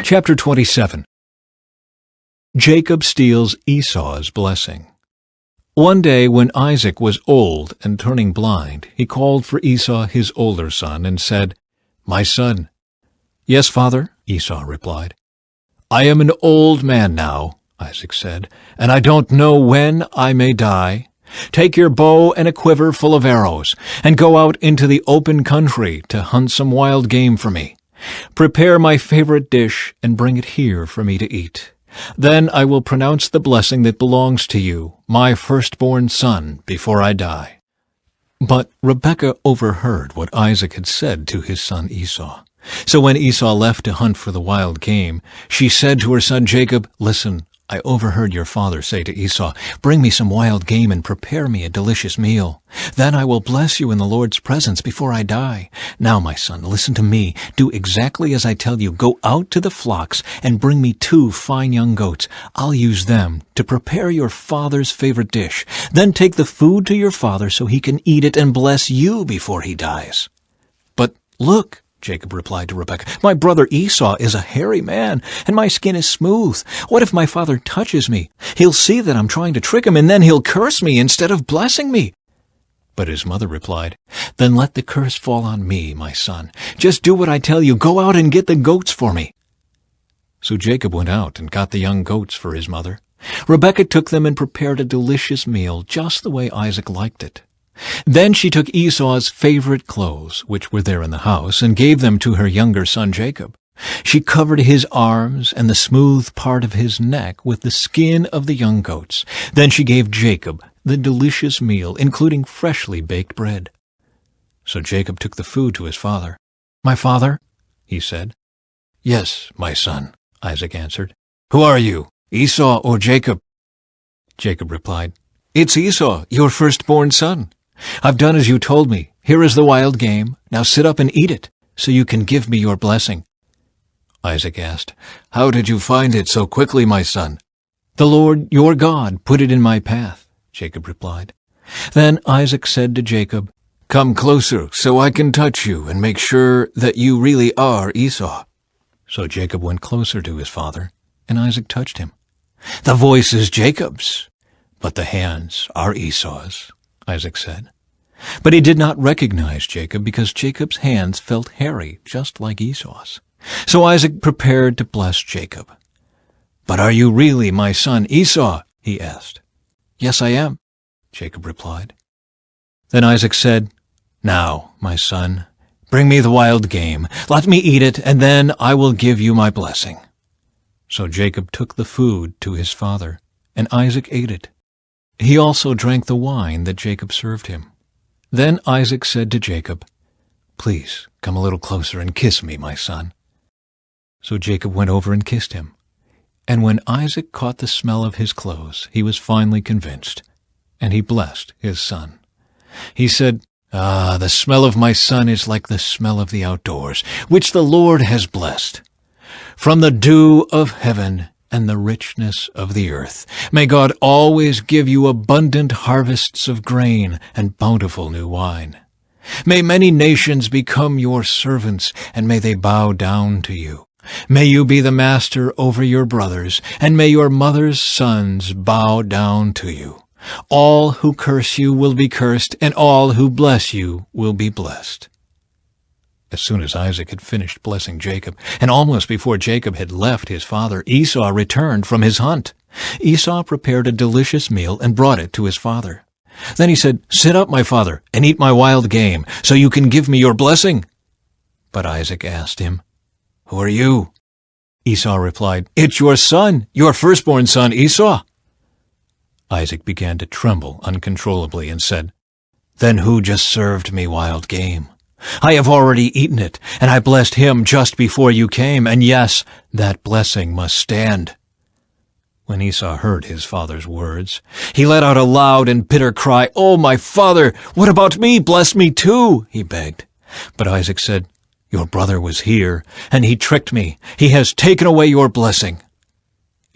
Chapter 27. Jacob steals Esau's blessing. One day when Isaac was old and turning blind, he called for Esau his older son and said, "My son." "Yes, father," Esau replied. "I am an old man now," Isaac said, "and I don't know when I may die. Take your bow and a quiver full of arrows, and go out into the open country to hunt some wild game for me. Prepare my favorite dish and bring it here for me to eat. Then I will pronounce the blessing that belongs to you, my firstborn son, before I die." But Rebekah overheard what Isaac had said to his son Esau. So when Esau left to hunt for the wild game, she said to her son Jacob, "Listen, I overheard your father say to Esau, 'Bring me some wild game and prepare me a delicious meal. Then I will bless you in the Lord's presence before I die. Now, my son, listen to me. Do exactly as I tell you. Go out to the flocks and bring me 2 fine young goats. I'll use them to prepare your father's favorite dish. Then take the food to your father so he can eat it and bless you before he dies.'" "But look," Jacob replied to Rebekah, "my brother Esau is a hairy man, and my skin is smooth. What if my father touches me? He'll see that I'm trying to trick him, and then he'll curse me instead of blessing me." But his mother replied, "Then let the curse fall on me, my son. Just do what I tell you. Go out and get the goats for me." So Jacob went out and got the young goats for his mother. Rebekah took them and prepared a delicious meal, just the way Isaac liked it. Then she took Esau's favorite clothes, which were there in the house, and gave them to her younger son Jacob. She covered his arms and the smooth part of his neck with the skin of the young goats. Then she gave Jacob the delicious meal, including freshly baked bread. So Jacob took the food to his father. "My father?" he said. "Yes, my son," Isaac answered. "Who are you, Esau or Jacob?" Jacob replied, "It's Esau, your firstborn son. I've done as you told me. Here is the wild game. Now sit up and eat it, so you can give me your blessing." Isaac asked, "How did you find it so quickly, my son?" "The Lord your God put it in my path," Jacob replied. Then Isaac said to Jacob, "Come closer so I can touch you and make sure that you really are Esau." So Jacob went closer to his father, and Isaac touched him. "The voice is Jacob's, but the hands are Esau's," Isaac said. But he did not recognize Jacob because Jacob's hands felt hairy, just like Esau's. So Isaac prepared to bless Jacob. "But are you really my son Esau?" he asked. "Yes, I am," Jacob replied. Then Isaac said, "Now, my son, bring me the wild game. Let me eat it, and then I will give you my blessing." So Jacob took the food to his father, and Isaac ate it. He also drank the wine that Jacob served him. Then Isaac said to Jacob, "Please come a little closer and kiss me, my son." So Jacob went over and kissed him. And when Isaac caught the smell of his clothes, he was finally convinced, and he blessed his son. He said, "Ah, the smell of my son is like the smell of the outdoors, which the Lord has blessed. From the dew of heaven and the richness of the earth, may God always give you abundant harvests of grain and bountiful new wine. May many nations become your servants, and may they bow down to you. May you be the master over your brothers, and may your mother's sons bow down to you. All who curse you will be cursed, and all who bless you will be blessed." As soon as Isaac had finished blessing Jacob, and almost before Jacob had left his father, Esau returned from his hunt. Esau prepared a delicious meal and brought it to his father. Then he said, "Sit up, my father, and eat my wild game, so you can give me your blessing." But Isaac asked him, "Who are you?" Esau replied, "It's your son, your firstborn son, Esau." Isaac began to tremble uncontrollably and said, "Then who just served me wild game? I have already eaten it, and I blessed him just before you came, and yes, that blessing must stand." When Esau heard his father's words, he let out a loud and bitter cry. "Oh, my father, what about me? Bless me too," he begged. But Isaac said, "Your brother was here, and he tricked me. He has taken away your blessing."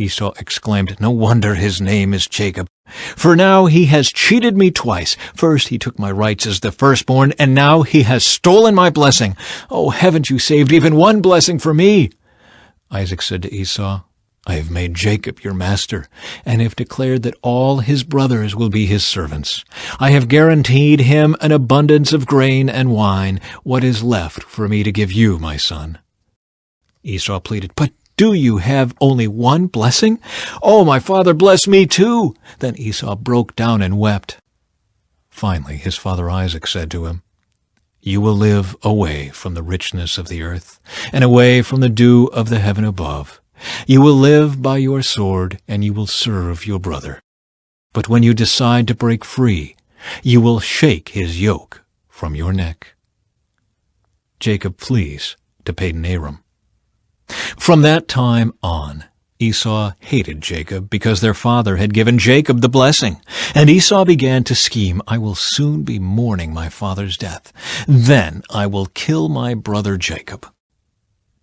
Esau exclaimed, "No wonder his name is Jacob, for now he has cheated me twice. First he took my rights as the firstborn, and now he has stolen my blessing. Oh, haven't you saved even one blessing for me?" Isaac said to Esau, I have made Jacob your master, and have declared that all his brothers will be his servants. I have guaranteed him an abundance of grain and wine, what is left for me to give you, my son. Esau pleaded, But do you have only one blessing? Oh, my father, bless me too. Then Esau broke down and wept. Finally, his father Isaac said to him, You will live away from the richness of the earth, and away from the dew of the heaven above. You will live by your sword, and you will serve your brother. But when you decide to break free, you will shake his yoke from your neck. Jacob flees to Padan-aram. From that time on, Esau hated Jacob because their father had given Jacob the blessing. And Esau began to scheme, I will soon be mourning my father's death. Then I will kill my brother Jacob.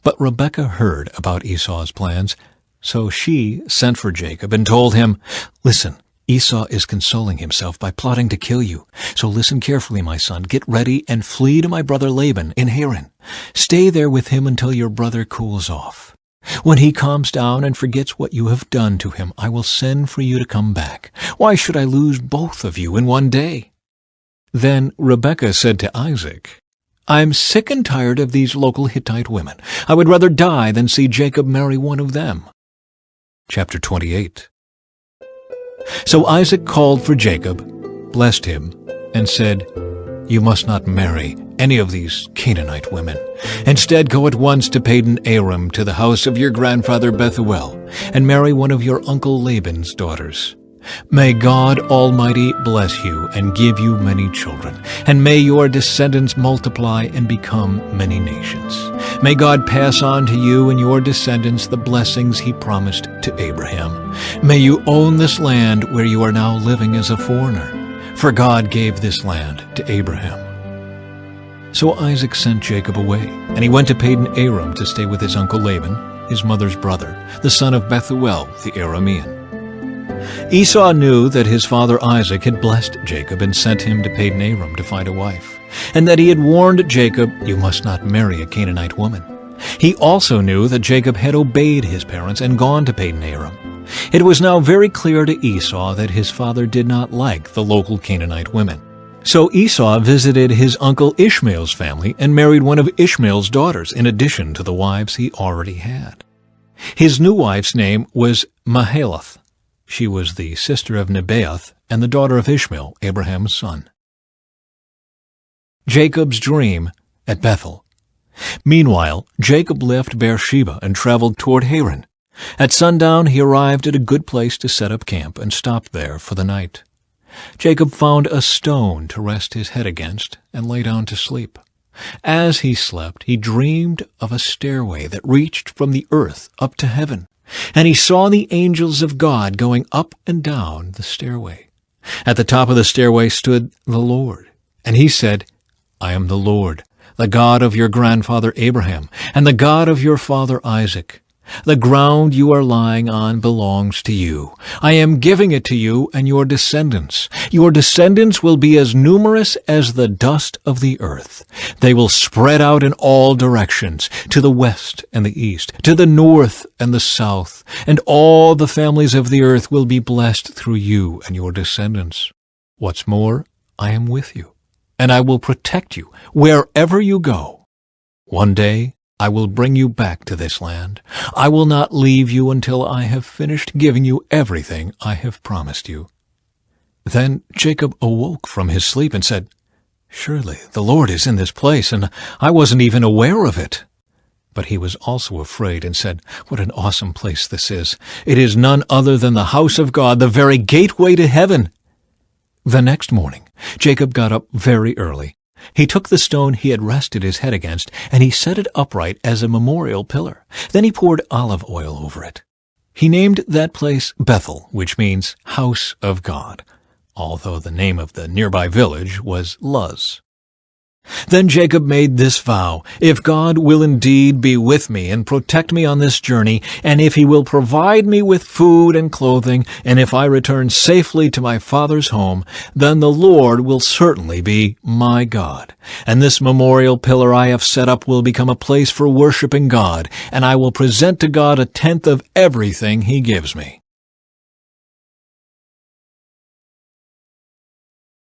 But Rebekah heard about Esau's plans, so she sent for Jacob and told him, Listen, Esau is consoling himself by plotting to kill you. So listen carefully, my son. Get ready and flee to my brother Laban in Haran. Stay there with him until your brother cools off. When he calms down and forgets what you have done to him, I will send for you to come back. Why should I lose both of you in one day? Then Rebekah said to Isaac, I'm sick and tired of these local Hittite women. I would rather die than see Jacob marry one of them. Chapter 28. So Isaac called for Jacob, blessed him, and said, You must not marry any of these Canaanite women. Instead, go at once to Padan-aram, to the house of your grandfather Bethuel, and marry one of your uncle Laban's daughters. May God Almighty bless you and give you many children, and may your descendants multiply and become many nations. May God pass on to you and your descendants the blessings he promised to Abraham. May you own this land where you are now living as a foreigner, for God gave this land to Abraham. So Isaac sent Jacob away, and he went to Padan-aram to stay with his uncle Laban, his mother's brother, the son of Bethuel the Aramean. Esau knew that his father Isaac had blessed Jacob and sent him to Padan-aram to find a wife, and that he had warned Jacob, You must not marry a Canaanite woman. He also knew that Jacob had obeyed his parents and gone to Padan-aram. It was now very clear to Esau that his father did not like the local Canaanite women. So Esau visited his uncle Ishmael's family and married one of Ishmael's daughters in addition to the wives he already had. His new wife's name was Mahalath. She was the sister of Nebaioth and the daughter of Ishmael, Abraham's son. Jacob's dream at Bethel. Meanwhile, Jacob left Beersheba and traveled toward Haran. At sundown he arrived at a good place to set up camp and stopped there for the night. Jacob found a stone to rest his head against and lay down to sleep. As he slept, he dreamed of a stairway that reached from the earth up to heaven. And he saw the angels of God going up and down the stairway. At the top of the stairway stood the Lord, and he said, I am the Lord, the God of your grandfather Abraham, and the God of your father Isaac. The ground you are lying on belongs to you. I am giving it to you and your descendants. Your descendants will be as numerous as the dust of the earth. They will spread out in all directions, to the west and the east, to the north and the south, and all the families of the earth will be blessed through you and your descendants. What's more, I am with you, and I will protect you wherever you go. One day, I will bring you back to this land. I will not leave you until I have finished giving you everything I have promised you. Then Jacob awoke from his sleep and said, Surely the Lord is in this place, and I wasn't even aware of it. But he was also afraid and said, What an awesome place this is. It is none other than the house of God, the very gateway to heaven. The next morning, Jacob got up very early. He took the stone he had rested his head against, and he set it upright as a memorial pillar. Then he poured olive oil over it. He named that place Bethel, which means house of God, although the name of the nearby village was Luz. Then Jacob made this vow, "If God will indeed be with me and protect me on this journey, and if he will provide me with food and clothing, and if I return safely to my father's home, then the Lord will certainly be my God. And this memorial pillar I have set up will become a place for worshiping God, and I will present to God a tenth of everything he gives me."